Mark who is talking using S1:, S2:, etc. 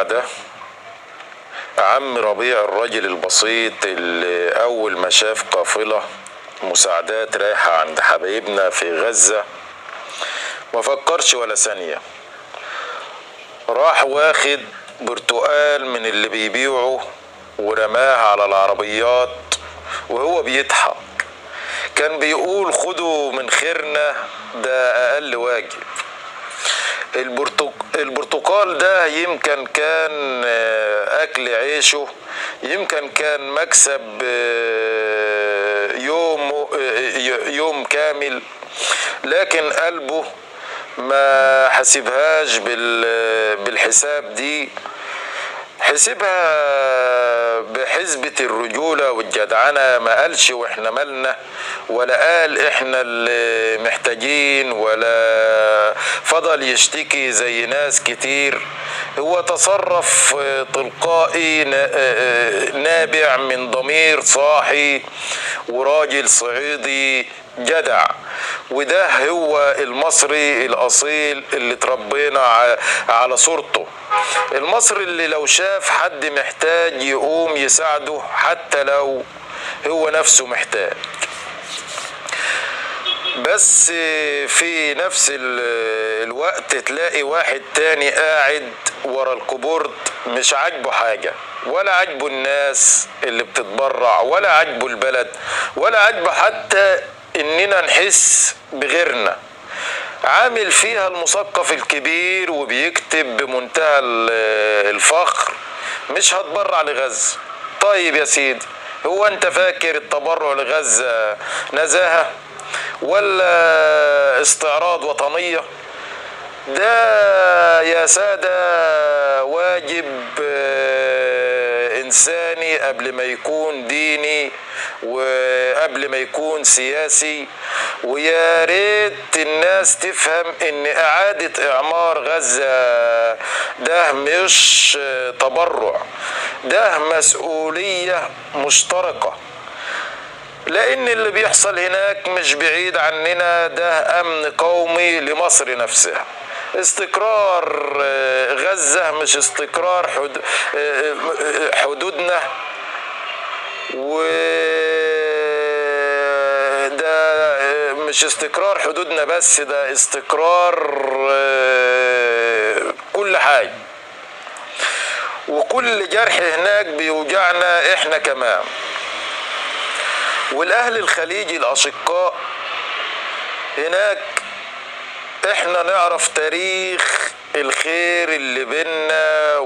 S1: ده عم ربيع الراجل البسيط اللي أول ما شاف قافلة مساعدات رايحة عند حبايبنا في غزة ما فكرش ولا ثانية، راح واخد برتقال من اللي بيبيعه ورماها على العربيات وهو بيضحك. كان بيقول خدوا من خيرنا ده أقل واجب. البرتقال ده يمكن كان أكل عيشه، يمكن كان مكسب يوم كامل، لكن قلبه ما حسبهاش بالحساب دي، حسبها بحسبة الرجولة والجدعنة. ما قالش واحنا مالنا، ولا قال احنا اللي محتاجين، ولا فضل يشتكي زي ناس كتير. هو تصرف تلقائي نابع من ضمير صاحي وراجل صعيدي جدع. وده هو المصري الأصيل اللي تربينا على صورته، المصري اللي لو شاف حد محتاج يقوم يساعده حتى لو هو نفسه محتاج. بس في نفس الوقت تلاقي واحد تاني قاعد ورا الكيبورد مش عاجبه حاجة، ولا عاجبه الناس اللي بتتبرع، ولا عاجبه البلد، ولا عاجبه حتى اننا نحس بغيرنا. عامل فيها المثقف الكبير وبيكتب بمنتهى الفخر مش هتبرع لغزة. طيب يا سيدي، هو انت فاكر التبرع لغزة نزاهة ولا استعراض وطنية؟ ده يا سادة واجب إنساني قبل ما يكون ديني وقبل ما يكون سياسي. ويا ريت الناس تفهم إن إعادة إعمار غزة ده مش تبرع، ده مسؤولية مشتركة، لأن اللي بيحصل هناك مش بعيد عننا، ده أمن قومي لمصر نفسها. استقرار غزة مش استقرار حدودنا، وده مش استقرار حدودنا بس، ده استقرار كل حاجة. وكل جرح هناك بيوجعنا احنا كمان. والأهل الخليجي الأشقاء هناك احنا نعرف تاريخ الخير اللي بينا